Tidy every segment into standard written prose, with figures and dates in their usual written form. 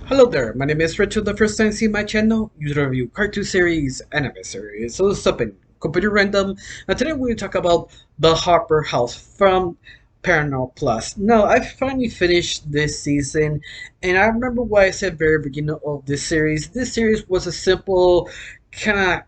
Hello there, my name is Richard. The first time seeing my channel, you review cartoon series, anime series, so something completely random. And today we'll talk about the Harper House from Paramount Plus. Now, I finally finished this season, and I remember what I said very beginning of this series. This series was a simple kind of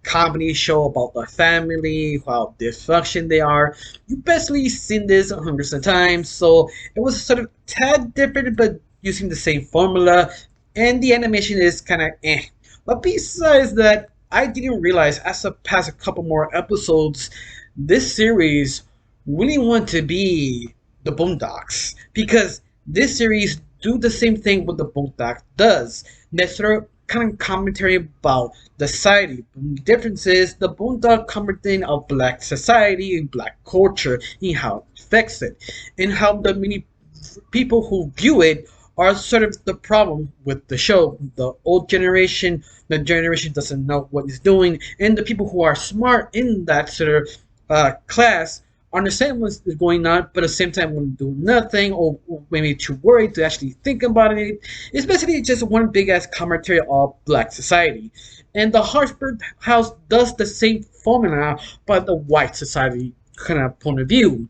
comedy show about the family, how dysfunction they are. You basically seen this hundreds of times, so it was sort of tad different, but using the same formula, and the animation is kind of eh. But besides that, I didn't realize as I passed a couple more episodes, this series really want to be the Boondocks because this series do the same thing what the Boondocks does. They sort of kind of commentary about the society. The difference is the Boondock commenting of black society and black culture and how it affects it, and how the many people who view it are sort of the problem with the show. The old generation, the generation doesn't know what it's doing, and the people who are smart in that sort of class understand what's going on, but at the same time want to do nothing or maybe too worried to actually think about it. It's basically just one big ass commentary of black society. And the Harper House does the same formula, but the white society kind of point of view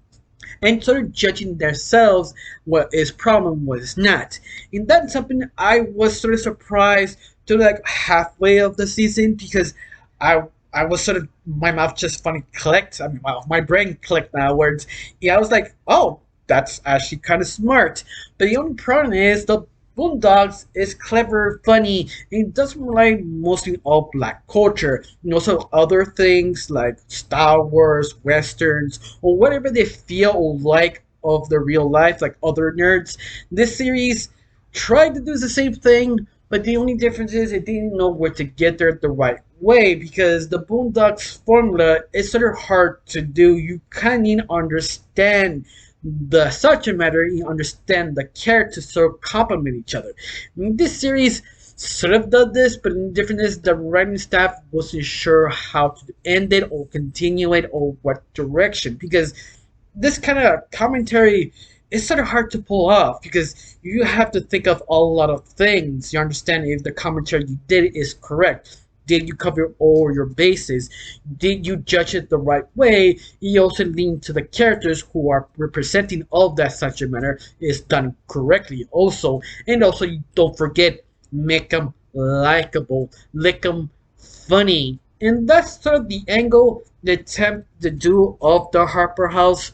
and sort of judging themselves what is problem, what is not. And that's something I was sort of surprised to like halfway of the season because I was sort of my mouth just funny clicked. I mean, my brain clicked now words. Yeah, I was like, oh, that's actually kind of smart. But the only problem is the Boondocks is clever, funny, and it doesn't rely mostly on black culture. And also other things like Star Wars, westerns, or whatever they feel or like of the real life, like other nerds. This series tried to do the same thing, but the only difference is it didn't know where to get there the right way because the Boondocks formula is sort of hard to do. You kind of need to understand the subject matter, you understand the characters sort of complement each other. I mean, this series sort of does this, but the difference is the writing staff wasn't sure how to end it or continue it or what direction because this kind of commentary is sort of hard to pull off because you have to think of a lot of things. You understand if the commentary you did is correct. Did you cover all your bases? Did you judge it the right way? You also lean to the characters who are representing all of that subject matter is done correctly also. And also you don't forget, make them likable, make them funny. And that's sort of the angle they attempt to do of the Harper House,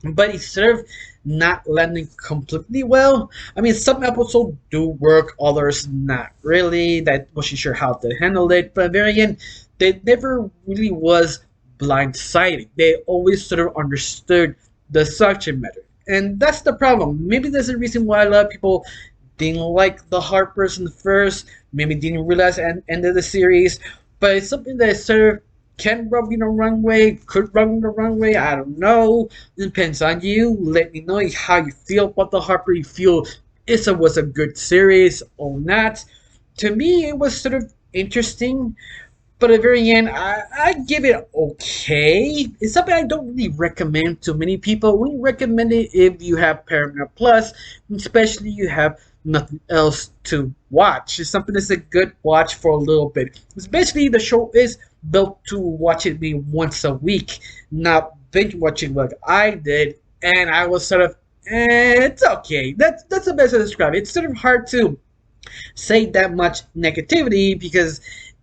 but it's sort of not landing completely well. I mean, some episodes do work, others not really. That wasn't sure how to handle it, but very end, they never really was blindsided. They always sort of understood the subject matter, and that's the problem. Maybe there's a reason why a lot of people didn't like the Harpers in the first. Maybe didn't realize and end of the series, but it's something that sort of can rub you the wrong way, could rub you the wrong way. I don't know. It depends on you. Let me know how you feel about the Harper. You feel it was a good series or not. To me, it was sort of interesting, but at the very end, I give it okay. It's something I don't really recommend to many people. I only recommend it if you have Paramount Plus, especially you have nothing else to watch. It's something that's a good watch for a little bit. Especially the show is built to watch it maybe once a week, not binge watching like I did. And I was sort of, it's okay. That's the best way to describe it. It's sort of hard to say that much negativity because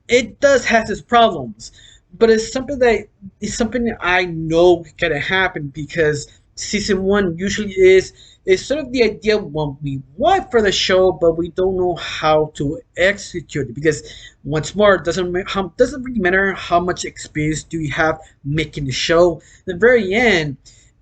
it does have its problems, but it's something I know gonna happen because season one usually is sort of the idea of what we want for the show, but we don't know how to execute it because once more, it doesn't really matter how much experience do you have making the show. At the very end,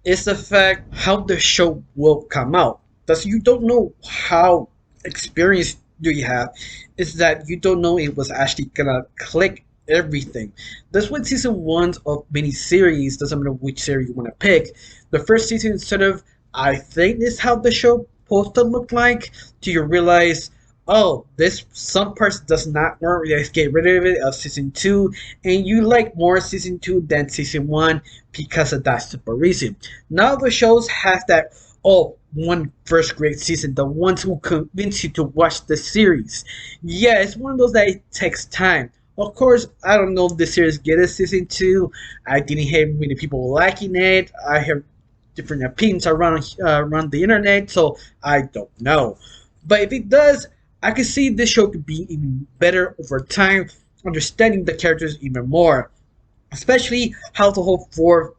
it's the fact how the show will come out. Thus, you don't know how experienced do you have. Is that you don't know it was actually gonna click everything. That's what season one of many series, doesn't matter which series you want to pick. The first season is sort of, I think, is how the show supposed to look like. Till you realize, oh, this some parts does not work. Let's get rid of it of season two, and you like more season two than season one because of that simple reason. Now the shows has that. Oh, one first grade season, the ones who convince you to watch the series. Yeah, it's one of those that it takes time. Of course, I don't know if the series get a season two. I didn't hear many people liking it. I have different opinions around the internet, so I don't know. But if it does, I can see this show could be even better over time, understanding the characters even more, especially how the whole four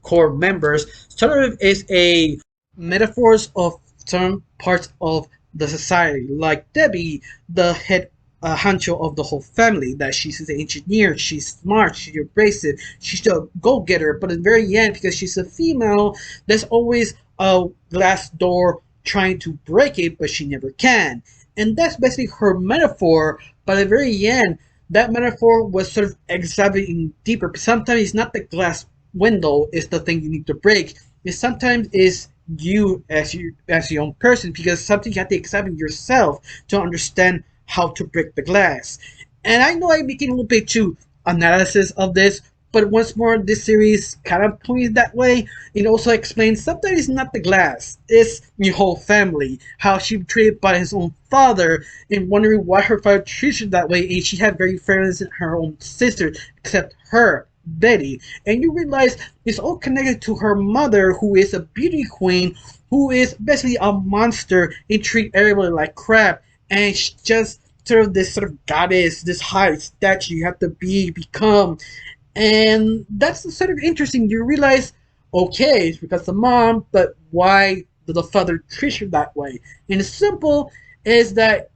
core members sort of is a metaphors of some parts of the society. Like Debbie, the head honcho of the whole family, that she's an engineer, she's smart, she's abrasive, she's a go-getter, but at the very end, because she's a female, there's always a glass door trying to break it, but she never can. And that's basically her metaphor, but at the very end, that metaphor was sort of exaggerating deeper. Sometimes it's not the glass window is the thing you need to break. It sometimes is you as your own person, because something you have to examine yourself to understand how to break the glass. And I know I'm making a little bit too analysis of this, but once more, this series kind of points that way. It also explains sometimes it's not the glass, it's your whole family. How she was treated by his own father, and wondering why her father treated her that way. And she had very fairness in her own sister, except her, Betty. And you realize it's all connected to her mother, who is a beauty queen, who is basically a monster and treat everybody like crap. And she's just sort of this sort of goddess, this high statue you have to become. And that's sort of interesting. You realize, okay, it's because the mom, but why did the father treat her that way? And it's simple is that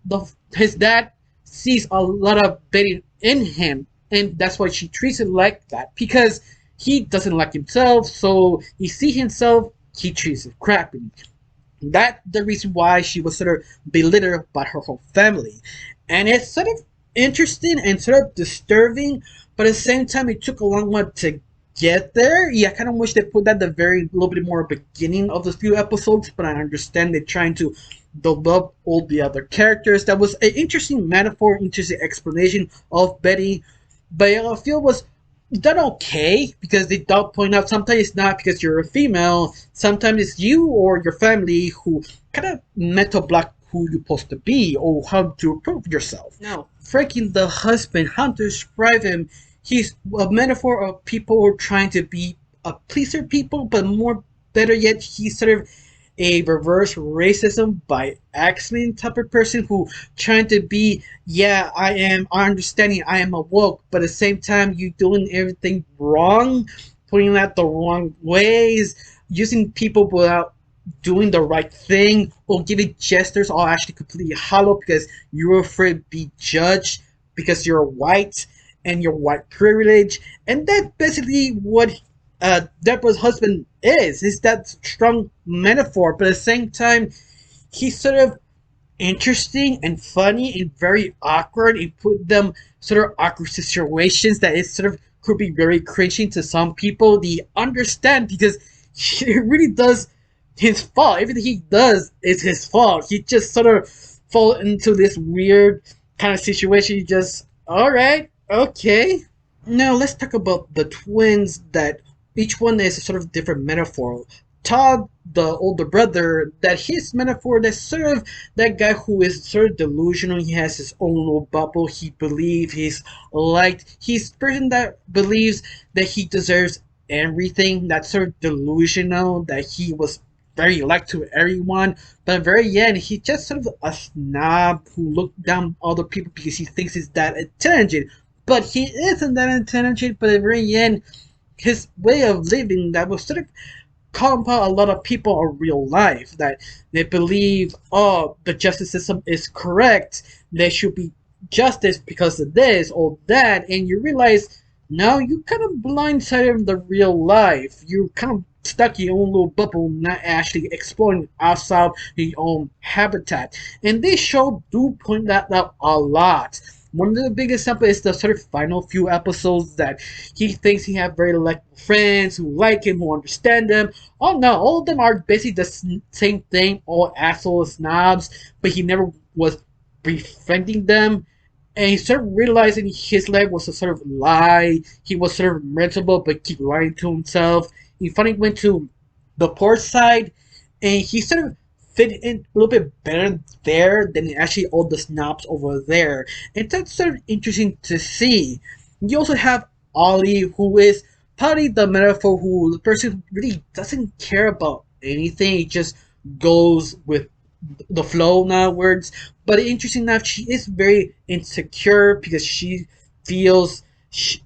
his dad sees a lot of Betty in him, and that's why she treats him like that, because he doesn't like himself, so he sees himself, he treats him crappy. That's the reason why she was sort of belittled by her whole family. And it's sort of interesting and sort of disturbing, but at the same time, it took a long while to get there. Yeah, I kind of wish they put that at the very little bit more beginning of the few episodes, but I understand they're trying to develop all the other characters. That was an interesting metaphor, interesting explanation of Betty, but I feel was done okay, because they don't point out sometimes it's not because you're a female, sometimes it's you or your family who kind of mental block who you're supposed to be or how to prove yourself. Now, Frankie, the husband, how to describe him, he's a metaphor of people trying to be a pleaser people, but more better yet, he's sort of a reverse racism by accident type of person who trying to be, yeah, I understanding, I am awoke, but at the same time you doing everything wrong, pointing out the wrong ways, using people without doing the right thing, or giving gestures all actually completely hollow because you're afraid to be judged because you're white and your white privilege. And that's basically what Deborah's husband is that strong metaphor, but at the same time, he's sort of interesting and funny and very awkward. He put them sort of awkward situations that is sort of could be very cringy to some people. They understand because it really does his fault. Everything he does is his fault. He just sort of fall into this weird kind of situation. You just, all right, okay. Now let's talk about the twins that each one is a sort of different metaphor. Todd, the older brother, that his metaphor, that's sort of that guy who is sort of delusional. He has his own little bubble. He believes he's liked. He's a person that believes that he deserves everything. That's sort of delusional, that he was very liked to everyone. But at the very end, he's just sort of a snob who looked down on other people because he thinks he's that intelligent. But he isn't that intelligent, but at the very end, his way of living that was sort of compound a lot of people in real life, that they believe, oh, the justice system is correct, there should be justice because of this or that, and you realize now you kind of blindsided the real life. You kind of stuck in your own little bubble, not actually exploring outside your own habitat. And this show do point that out a lot. One of the big examples is the sort of final few episodes that he thinks he have very likable friends who like him, who understand him. Oh no, all of them are basically the same thing, all asshole snobs, but he never was befriending them. And he started realizing his life was a sort of lie. He was sort of miserable, but keep lying to himself. He finally went to the poor side, and he sort of fit in a little bit better there than actually all the snobs over there, and that's sort of interesting to see. You also have Ollie, who is probably the metaphor who the person who really doesn't care about anything, he just goes with the flow, in other words. But interesting enough, she is very insecure because she feels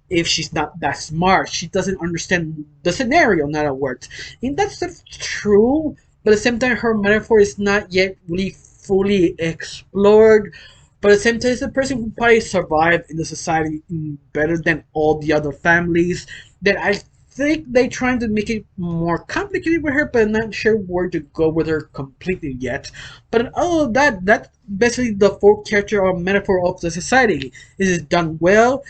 if she's not that smart, she doesn't understand the scenario, in other words. And that's sort of true, but at the same time, her metaphor is not yet really fully explored. But at the same time, it's a person who probably survived in the society better than all the other families. That I think they trying to make it more complicated with her, but I'm not sure where to go with her completely yet. But all of that, that's basically the full character or metaphor of the society. Is it done well?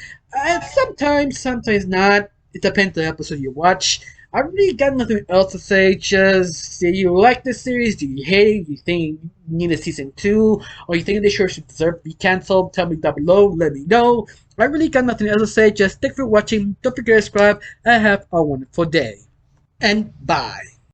Sometimes, sometimes not. It depends on the episode you watch. I really got nothing else to say. Just do you like this series? Do you hate it? Do you think you need a season 2? Or you think they sure should deserve to be cancelled? Tell me down below. Let me know. I really got nothing else to say. Just thanks for watching. Don't forget to subscribe. And have a wonderful day. And bye.